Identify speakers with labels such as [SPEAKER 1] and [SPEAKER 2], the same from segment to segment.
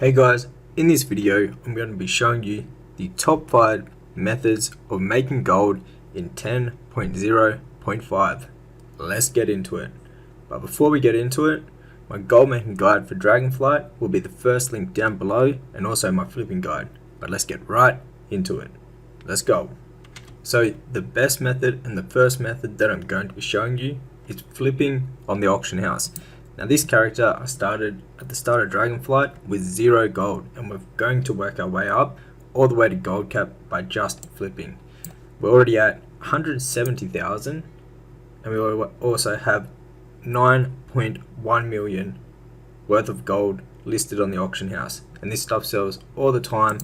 [SPEAKER 1] Hey guys, in this video I'm going to be showing you the top 5 methods of making gold in 10.0.5. Let's get into it. But before we get into it, my gold making guide for Dragonflight will be the first link down below and also my flipping guide. But let's get right into it. Let's go. So the best method and the first method that I'm going to be showing you is flipping on the auction house. Now this character I started at the start of Dragonflight with 0 gold, and we're going to work our way up all the way to gold cap by just flipping. We're already at 170,000 and we also have 9.1 million worth of gold listed on the auction house, and this stuff sells all the time.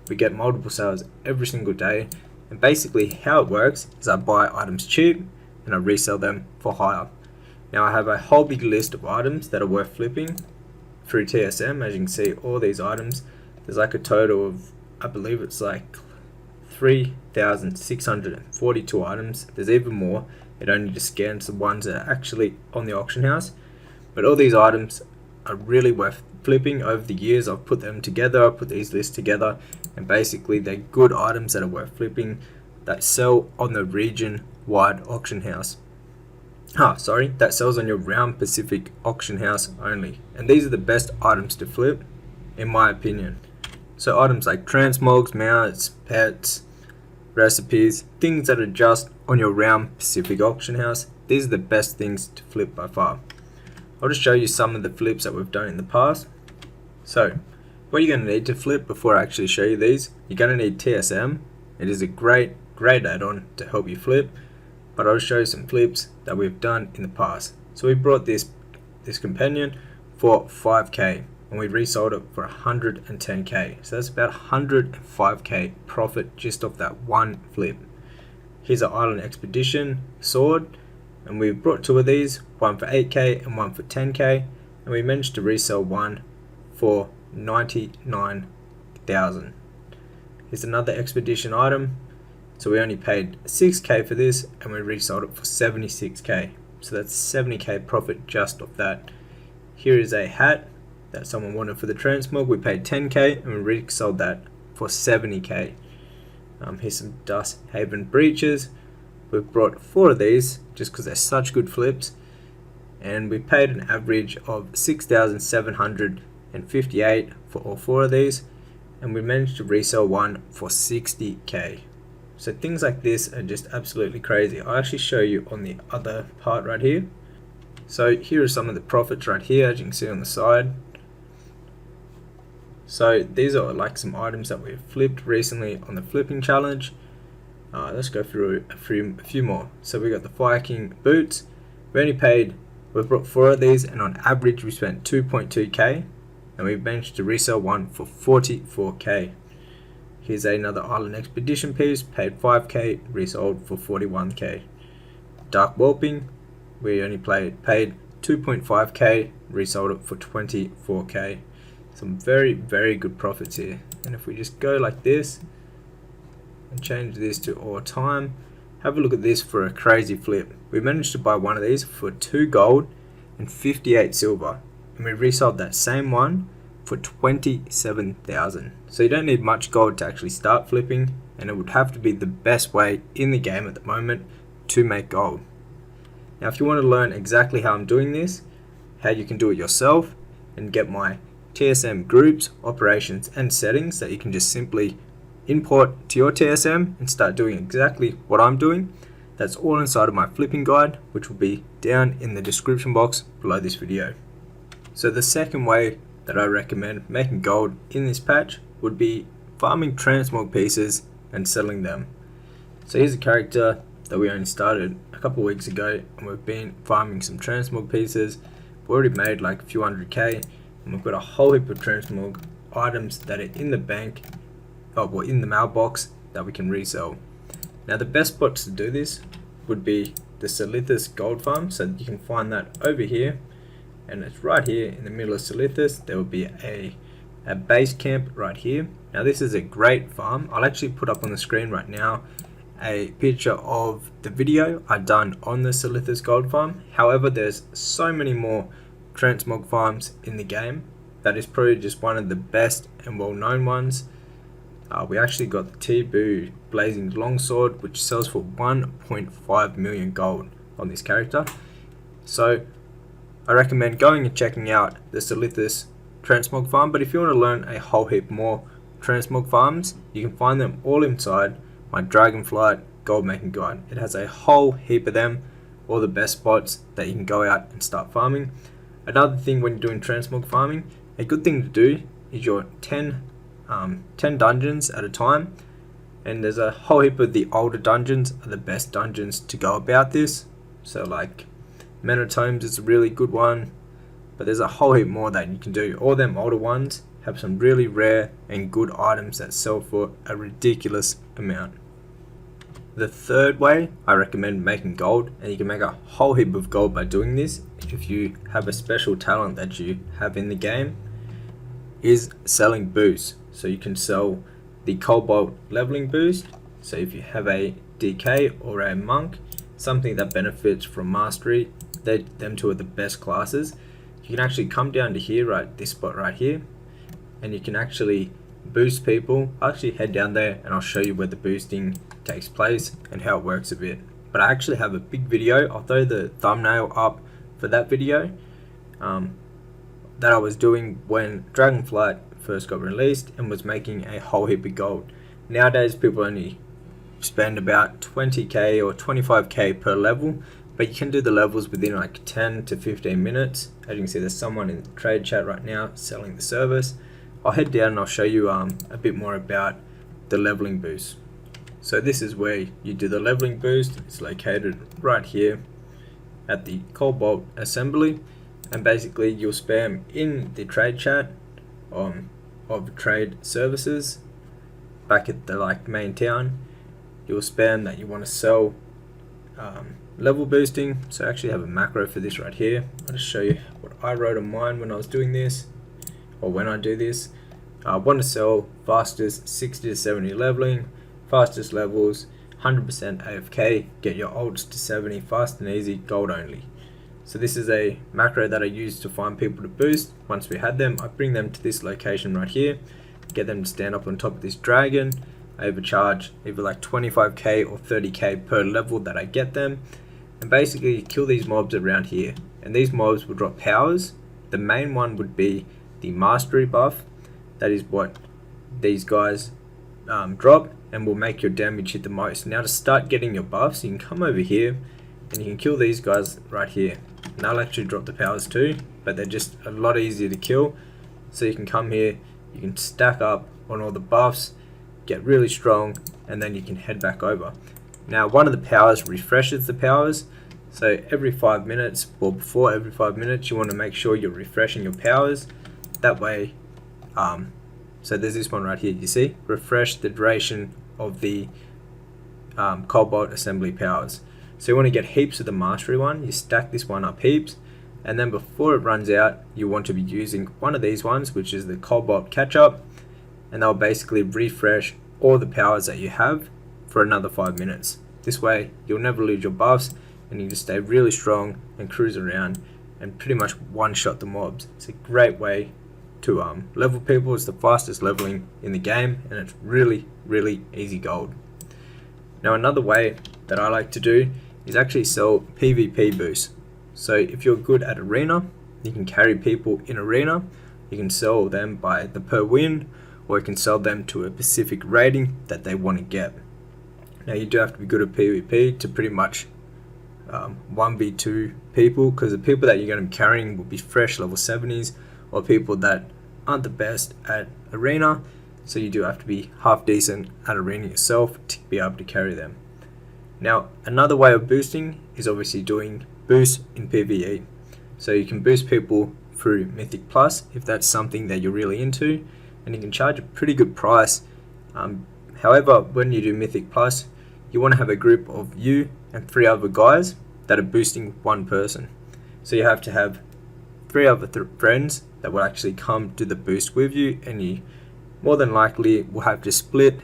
[SPEAKER 1] We get multiple sales every single day, and basically how it works is I buy items cheap and I resell them for higher. Now I have a whole big list of items that are worth flipping through TSM. As you can see, all these items, there's like a total of, I believe it's like 3,642 items. There's even more. It only just scans the ones that are actually on the auction house. But all these items are really worth flipping. Over the years I've put them together, I've put these lists together, and basically they're good items that are worth flipping that sell on the region-wide auction house. That sells on your round Pacific auction house only. And these are the best items to flip, in my opinion. So items like transmogs, mounts, pets, recipes, things that are just on your round Pacific auction house, these are the best things to flip by far. I'll just show you some of the flips that we've done in the past. So what you're going to need to flip before I actually show you these, you're going to need TSM. It is a great add-on to help you flip. But I'll show you some flips that we've done in the past. So we brought this companion for 5k and we resold it for 110k. So that's about 105k profit just off that one flip. Here's an Island Expedition sword, and we brought 2 of these, one for 8k and one for 10k, and we managed to resell one for 99,000. Here's another expedition item. So we only paid 6k for this and we resold it for 76k. So that's 70k profit just off that. Here is a hat that someone wanted for the Transmog. We paid 10k and we resold that for 70k. Here's some Dust Haven breeches. We've brought 4 of these just because they're such good flips. And we paid an average of 6,758 for all 4 of these. And we managed to resell one for 60k. So things like this are just absolutely crazy. I'll actually show you on the other part right here. So here are some of the profits right here, as you can see on the side. So these are like some items that we've flipped recently on the flipping challenge. Let's go through a few more. So we got the Fire King boots. We've brought 4 of these, and on average we spent 2.2k, and we managed to resell one for 44k. Here's another Island Expedition piece, paid 5k, resold for 41k. Dark Warping, we only paid 2.5k, resold it for 24k. Some very good profits here. And if we just go like this and change this to all time, have a look at this for a crazy flip. We managed to buy one of these for 2 gold and 58 silver, and we resold that same one for 27,000. So you don't need much gold to actually start flipping, and it would have to be the best way in the game at the moment to make gold. Now if you want to learn exactly how I'm doing this, how you can do it yourself, and get my TSM groups, operations and settings that you can just simply import to your TSM and start doing exactly what I'm doing, that's all inside of my flipping guide, which will be down in the description box below this video. So the second way that I recommend making gold in this patch would be farming transmog pieces and selling them. So here's a character that we only started a couple weeks ago, and we've been farming some transmog pieces. We've already made like a few 100k, and we've got a whole heap of transmog items that are in the bank, in the mailbox, that we can resell. Now the best spots to do this would be the Silithus gold farm, so you can find that over here. And it's right here in the middle of Silithus. There will be a base camp right here. Now this is a great farm. I'll actually put up on the screen right now a picture of the video I done on the Silithus gold farm. However, there's so many more transmog farms in the game that is probably just one of the best and well-known ones. We actually got the T-Boo Blazing Longsword, which sells for 1.5 million gold on this character. So I recommend going and checking out the Silithus Transmog farm, but if you want to learn a whole heap more Transmog farms, you can find them all inside my Dragonflight gold making guide. It has a whole heap of them, all the best spots that you can go out and start farming. Another thing when you're doing Transmog farming, a good thing to do is your 10 dungeons at a time, and there's a whole heap of the older dungeons are the best dungeons to go about this. So like Menatomes is a really good one, but there's a whole heap more that you can do. All them older ones have some really rare and good items that sell for a ridiculous amount. The third way I recommend making gold, and you can make a whole heap of gold by doing this if you have a special talent that you have in the game, is selling boosts. So you can sell the Cobalt leveling boost. So if you have a DK or a monk, something that benefits from mastery, them two are the best classes. You can actually come down to here, right, this spot right here, and you can actually boost people. I'll actually head down there and I'll show you where the boosting takes place and how it works a bit. But I actually have a big video, I'll throw the thumbnail up for that video, that I was doing when Dragonflight first got released and was making a whole heap of gold. Nowadays people only spend about 20k or 25k per level, but you can do the levels within like 10 to 15 minutes. As you can see, there's someone in the trade chat right now selling the service. I'll head down and I'll show you a bit more about the leveling boost. So this is where you do the leveling boost. It's located right here at the Cobalt assembly, and basically you'll spam in the trade chat of trade services back at the main town. You'll spam that you want to sell level boosting. So I actually have a macro for this right here. I'll just show you what I wrote on mine when I was doing this, or when I do this. I want to sell fastest 60 to 70 leveling, fastest levels, 100% AFK, get your ults to 70, fast and easy, gold only. So this is a macro that I use to find people to boost. Once we had them, I bring them to this location right here, get them to stand up on top of this dragon. I overcharge either like 25k or 30k per level that I get them, and basically kill these mobs around here. And these mobs will drop powers. The main one would be the mastery buff. That is what these guys drop, and will make your damage hit the most. Now to start getting your buffs, you can come over here and you can kill these guys right here. And they'll actually drop the powers too, but they're just a lot easier to kill. So you can come here, you can stack up on all the buffs, get really strong, and then you can head back over. Now one of the powers refreshes the powers, so every 5 minutes, or before every 5 minutes, you want to make sure you're refreshing your powers. That way, so there's this one right here, you see, refresh the duration of the Cobalt assembly powers. So you want to get heaps of the mastery one, you stack this one up heaps, and then before it runs out, you want to be using one of these ones, which is the Cobalt catch up, and they'll basically refresh all the powers that you have for another 5 minutes. This way you'll never lose your buffs, and you can stay really strong and cruise around and pretty much one shot the mobs. It's a great way to level people. It's the fastest leveling in the game, and it's really easy gold. Now another way that I like to do is actually sell PvP boosts. So if you're good at arena, you can carry people in arena, you can sell them by the per win, or you can sell them to a specific rating that they want to get. Now you do have to be good at PvP to pretty much 1v2 people, because the people that you're going to be carrying will be fresh level 70s, or people that aren't the best at arena, so you do have to be half decent at arena yourself to be able to carry them. Now another way of boosting is obviously doing boosts in PvE. So you can boost people through Mythic Plus if that's something that you're really into, and you can charge a pretty good price. However, when you do Mythic Plus, you want to have a group of you and 3 other guys that are boosting one person. So you have to have 3 other friends that will actually come do the boost with you, and you more than likely will have to split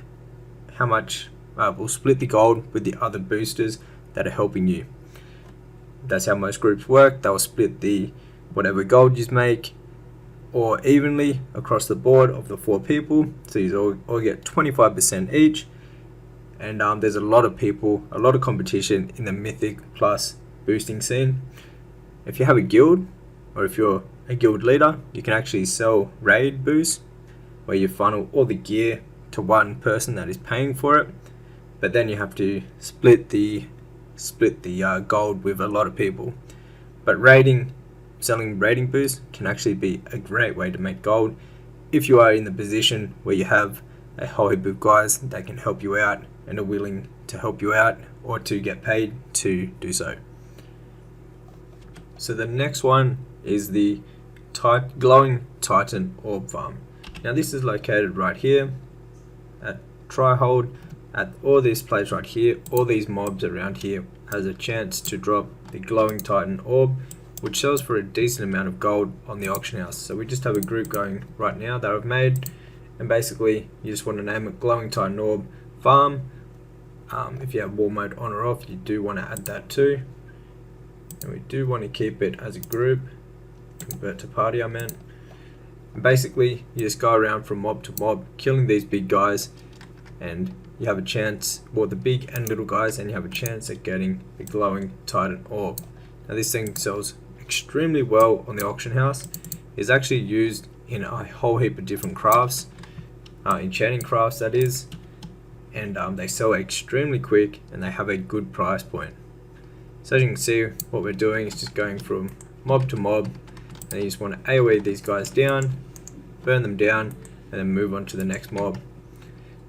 [SPEAKER 1] how much, we'll split the gold with the other boosters that are helping you. That's how most groups work. They'll split the whatever gold you make, or evenly across the board of the 4 people, so you all get 25% each. And there's a lot of people, a lot of competition in the Mythic plus boosting scene. If you have a guild, or if you're a guild leader, you can actually sell raid boosts, where you funnel all the gear to one person that is paying for it, but then you have to split the gold with a lot of people. But selling raiding boosts can actually be a great way to make gold if you are in the position where you have a whole heap of guys that can help you out and are willing to help you out or to get paid to do so. So the next one is the glowing Titan Orb farm. Now this is located right here at Tryhold. At all this place right here, all these mobs around here has a chance to drop the glowing Titan Orb, which sells for a decent amount of gold on the auction house. So we just have a group going right now that I've made, and basically you just want to name it glowing Titan Orb farm. If you have war mode on or off, you do want to add that too, and we do want to keep it as a group. Convert to party, I meant. And basically you just go around from mob to mob killing these big guys, and you have a chance, or the big and little guys, and you have a chance at getting the glowing Titan Orb. Now this thing sells extremely well on the auction house. It's actually used in a whole heap of different crafts, enchanting crafts that is, and they sell extremely quick and they have a good price point. So as you can see, what we're doing is just going from mob to mob, and you just want to AoE these guys down, burn them down, and then move on to the next mob.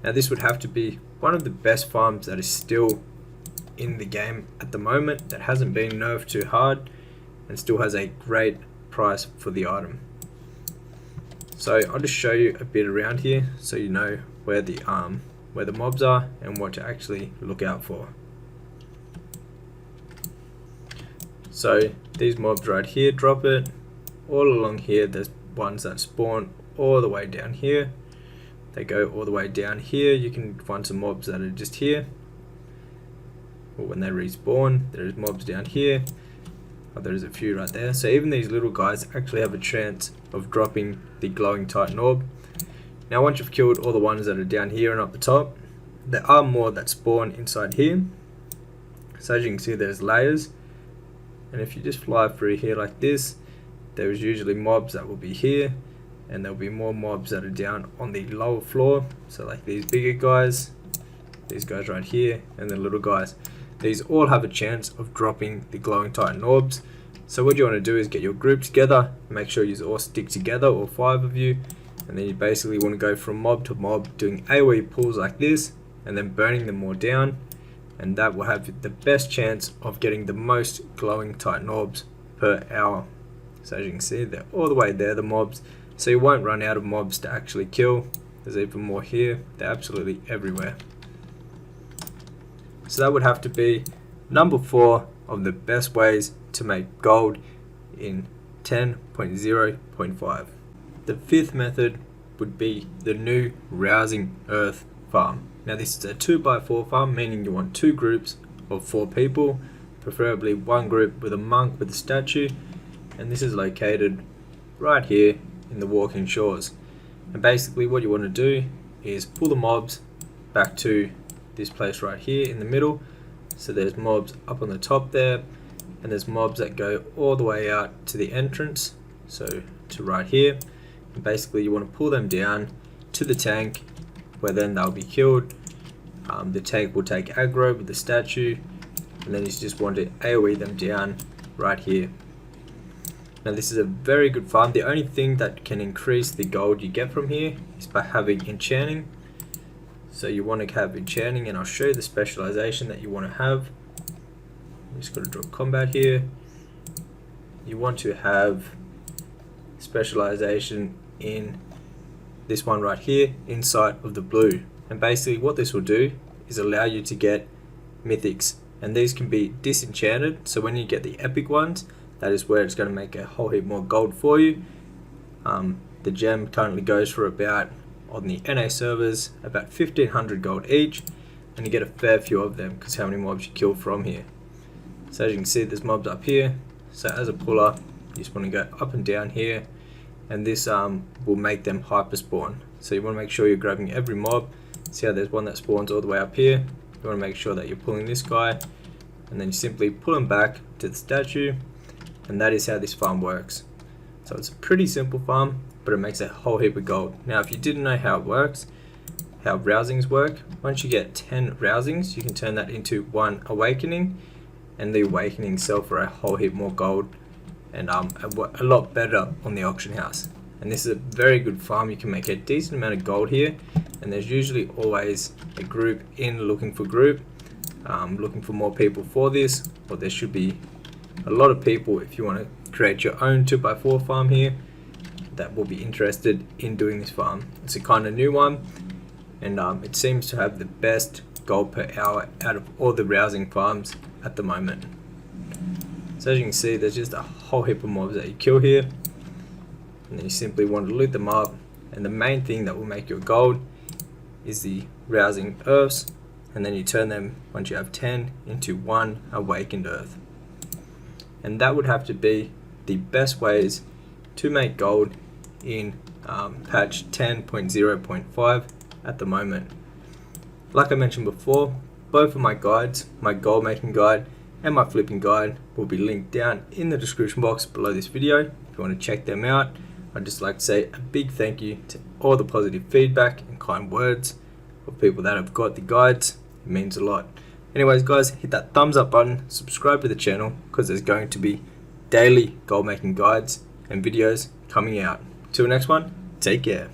[SPEAKER 1] Now this would have to be one of the best farms that is still in the game at the moment, that hasn't been nerfed too hard and still has a great price for the item. So I'll just show you a bit around here so you know where the mobs are and what to actually look out for. So these mobs right here drop it. All along here there's ones that spawn all the way down here. They go all the way down here. You can find some mobs that are just here. Or when they respawn, there's mobs down here. Oh, there's a few right there. So even these little guys actually have a chance of dropping the glowing Titan Orb. Now once you've killed all the ones that are down here and up the top, there are more that spawn inside here. So as you can see, there's layers. And if you just fly through here like this, there's usually mobs that will be here. And there'll be more mobs that are down on the lower floor, so like these bigger guys, these guys right here, and the little guys. These all have a chance of dropping the glowing Titan Orbs. So what you want to do is get your group together, make sure you all stick together, all 5 of you, and then you basically want to go from mob to mob doing AoE pulls like this, and then burning them all down, and that will have the best chance of getting the most glowing Titan Orbs per hour. So as you can see, they're all the way there, the mobs. So you won't run out of mobs to actually kill. There's even more here. They're absolutely everywhere. So that would have to be number 4 of the best ways to make gold in 10.0.5. The 5th method would be the new Rousing Earth farm. Now this is a 2x4 farm, meaning you want 2 groups of 4 people, preferably one group with a monk with a statue, and this is located right here in the Walking Shores. And basically what you want to do is pull the mobs back to this place right here in the middle. So there's mobs up on the top there, and there's mobs that go all the way out to the entrance, so to right here. And basically you want to pull them down to the tank, where then they'll be killed. The tank will take aggro with the statue, and then you just want to AoE them down right here. Now this is a very good farm. The only thing that can increase the gold you get from here is by having enchanting. So you want to have enchanting, and I'll show you the specialization that you want to have. I'm just going to drop combat here. You want to have specialization in this one right here, inside of the blue. And basically what this will do is allow you to get mythics, and these can be disenchanted. So when you get the epic ones, that is where it's going to make a whole heap more gold for you. The gem currently goes for about, on the NA servers, about 1500 gold each, and you get a fair few of them because how many mobs you kill from here. So as you can see, there's mobs up here. So as a puller, you just want to go up and down here and this will make them hyper spawn. So you want to make sure you're grabbing every mob. See how there's one that spawns all the way up here? You want to make sure that you're pulling this guy, and then you simply pull him back to the statue, and that is how this farm works. So it's a pretty simple farm, but it makes a whole heap of gold. Now if you didn't know how it works, how rousings work, once you get 10 rousings, you can turn that into 1 awakening, and the awakening sell for a whole heap more gold, and a lot better on the auction house. And this is a very good farm. You can make a decent amount of gold here, and there's usually always a group in looking for looking for more people for this, or there should be a lot of people if you want to create your own 2x4 farm here that will be interested in doing this farm. It's a kind of new one, and it seems to have the best gold per hour out of all the rousing farms at the moment. So as you can see, there's just a whole heap of mobs that you kill here, and then you simply want to loot them up, and the main thing that will make your gold is the Rousing Earths, and then you turn them, once you have 10, into 1 Awakened Earth. And that would have to be the best ways to make gold in patch 10.0.5 at the moment. Like I mentioned before, both of my guides, my gold making guide and my flipping guide, will be linked down in the description box below this video. If you want to check them out, I'd just like to say a big thank you to all the positive feedback and kind words of people that have got the guides. It means a lot. Anyways guys, hit that thumbs up button, subscribe to the channel, because there's going to be daily gold making guides and videos coming out. Till next one, take care.